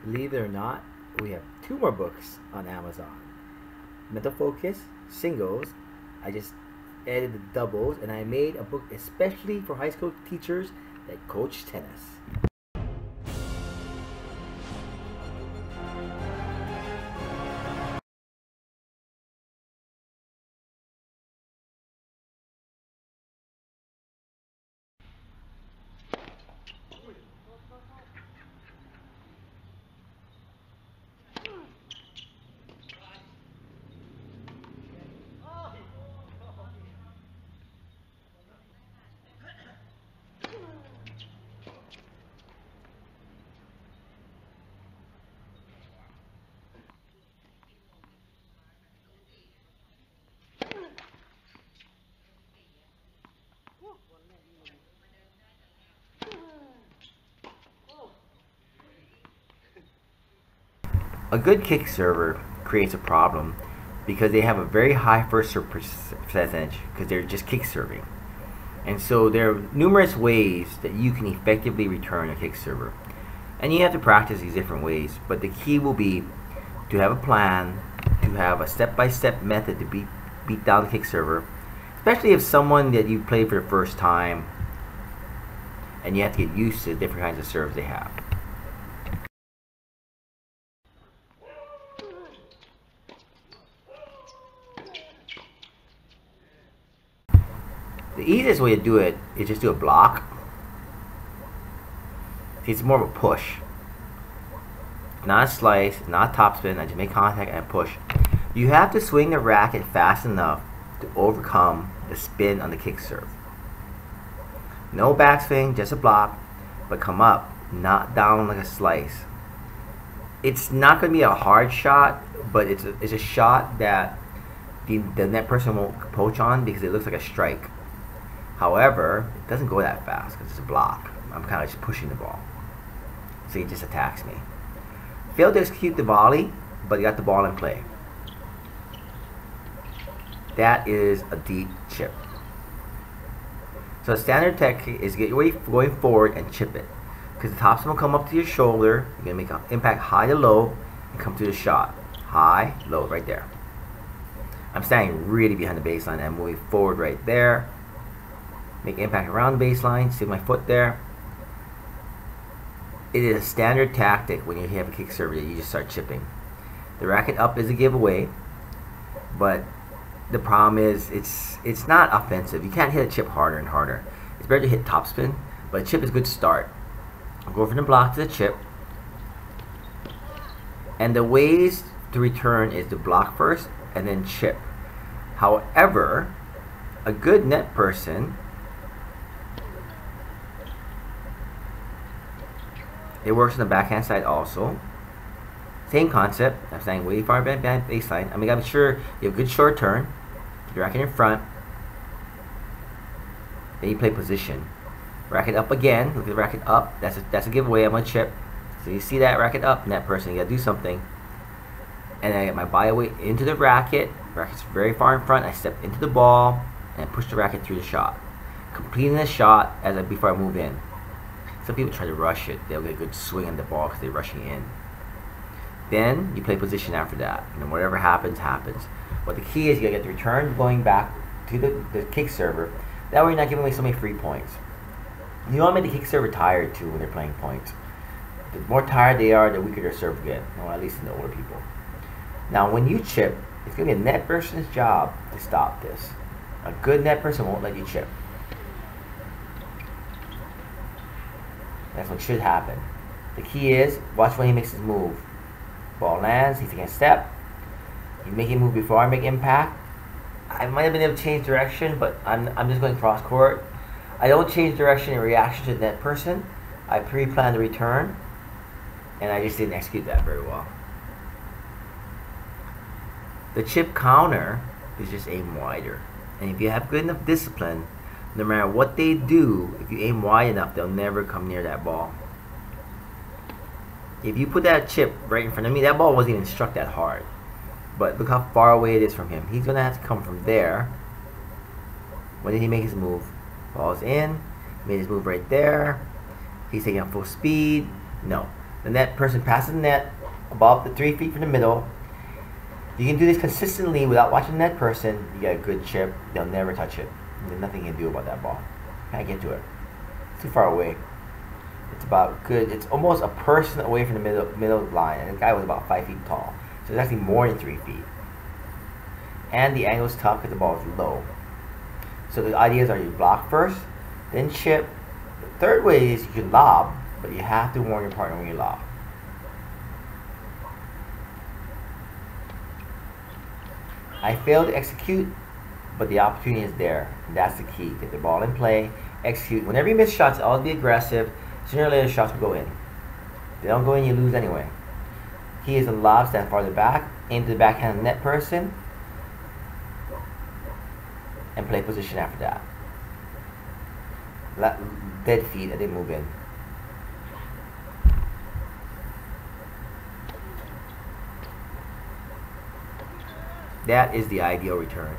Believe it or not, we have two more books on Amazon. Mental Focus, singles. I just added the doubles, and I made a book especially for high school teachers that coach tennis. A good kick server creates a problem because they have a very high first serve percentage because they're just kick serving. And so there are numerous ways that you can effectively return a kick server. And you have to practice these different ways, but the key will be to have a plan, to have a step-by-step method to beat down the kick server, especially if someone that you play for the first time and you have to get used to the different kinds of serves they have. The easiest way to do it is just do a block. It's more of a push. Not a slice, not topspin. I just make contact and push. You have to swing the racket fast enough to overcome the spin on the kick serve. No backswing, just a block, but come up, not down like a slice. It's not going to be a hard shot, but it's a shot that the net person won't poach on because it looks like a strike. However, it doesn't go that fast because it's a block. I'm kind of just pushing the ball. So he just attacks me. Failed to execute the volley, but he got the ball in play. That is a deep chip. So standard tech is get your way going forward and chip it. Because the topspin will come up to your shoulder. You're going to make an impact high to low and come to the shot. High, low, right there. I'm standing really behind the baseline and moving forward right there. Make impact around the baseline, see my foot there. It is a standard tactic when you have a kick server that you just start chipping. The racket up is a giveaway, but the problem is it's not offensive. You can't hit a chip harder and harder. It's better to hit topspin, but a chip is a good start. Go from the block to the chip. And the ways to return is to block first and then chip. However, a good net person, it works on the backhand side also. Same concept. I'm standing way far back baseline. I mean, I'm sure you have a good short turn. Keep your racket in front. Then you play position. Racket up again. Look at the racket up. That's a giveaway. I'm gonna chip. So you see that racket up, net person. You gotta do something. And I get my body weight into the racket. Racket's very far in front. I step into the ball and push the racket through the shot, completing the shot before I move in. Some people try to rush it. They'll get a good swing on the ball because they're rushing in. Then you play position after that. And then whatever happens, happens. But the key is you gotta get the return going back to the kick server. That way you're not giving away so many free points. You don't want to make the kick server tired too when they're playing points. The more tired they are, the weaker their serve get. Well, at least in the older people. Now when you chip, it's gonna be a net person's job to stop this. A good net person won't let you chip. That's what should happen. The key is, watch when he makes his move. Ball lands, he's taking a step. You make him move before I make impact. I might have been able to change direction, but I'm just going cross court. I don't change direction in reaction to the net person. I pre-plan the return, and I just didn't execute that very well. The chip counter is just aim wider. And if you have good enough discipline, no matter what they do, if you aim wide enough, they'll never come near that ball. If you put that chip right in front of me, that ball wasn't even struck that hard. But look how far away it is from him. He's going to have to come from there. When did he make his move? Ball's in. Made his move right there. He's taking up full speed. No. The net person passes the net above the 3 feet from the middle. You can do this consistently without watching the net person. You get a good chip. They'll never touch it. There's nothing you can do about that ball. Can't get to it. It's too far away. It's about good. It's almost a person away from the middle line, and the guy was about 5 feet tall. So it's actually more than 3 feet. And the angle is tough because the ball is low. So the ideas are you block first, then chip. The third way is you can lob, but you have to warn your partner when you lob. I failed to execute, but the opportunity is there. And that's the key. Get the ball in play, execute. Whenever you miss shots, always be aggressive. Sooner or later, shots will go in. If they don't go in, you lose anyway. Key is to lob, stand farther back, aim to the backhand of the net person, and play position after that. Dead feet and they move in. That is the ideal return.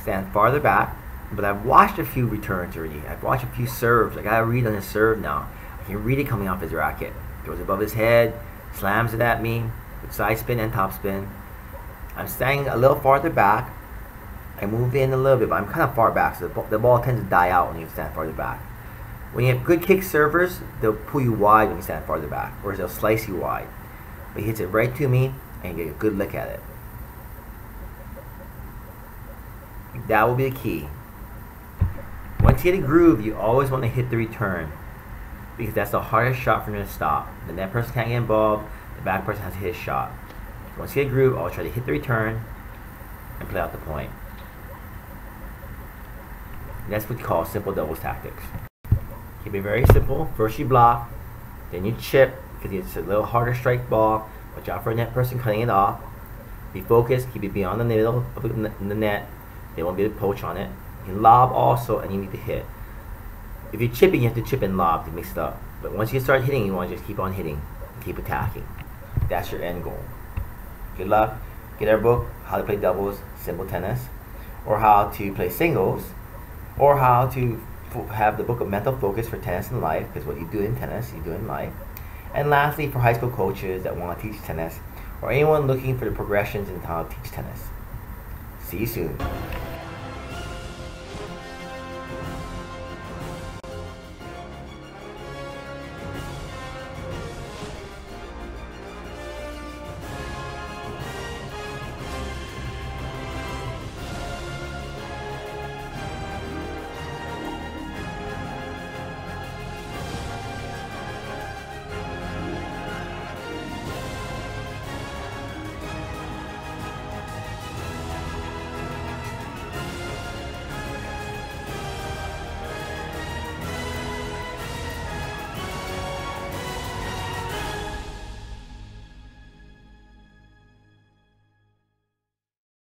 Stand farther back, but I've watched a few returns already. I've watched a few serves. I gotta read on his serve now. I can read it coming off his racket. Goes above his head, slams it at me with side spin and top spin. I'm standing a little farther back. I move in a little bit, but I'm kind of far back, so the ball tends to die out when you stand farther back. When you have good kick servers, they'll pull you wide when you stand farther back, or they'll slice you wide. But he hits it right to me, and you get a good look at it. That will be the key. Once you hit a groove, you always want to hit the return, because that's the hardest shot for him to stop. The net person can't get involved, the back person has to hit his shot. So once you hit a groove, I'll try to hit the return and play out the point. And that's what you call simple doubles tactics. Keep it very simple. First you block, then you chip, because it's a little harder strike ball. Watch out for a net person cutting it off. Be focused, keep it beyond the middle of the net. They won't be able to poach on it. You can lob also, and you need to hit. If you're chipping, you have to chip and lob to mix it up. But once you start hitting, you want to just keep on hitting and keep attacking. That's your end goal. Good luck. Get our book, How to Play Doubles, Simple Tennis, or How to Play Singles, or how to have the book of mental focus for tennis and life, because what you do in tennis, you do in life. And lastly, for high school coaches that want to teach tennis, or anyone looking for the progressions in how to teach tennis. See you soon.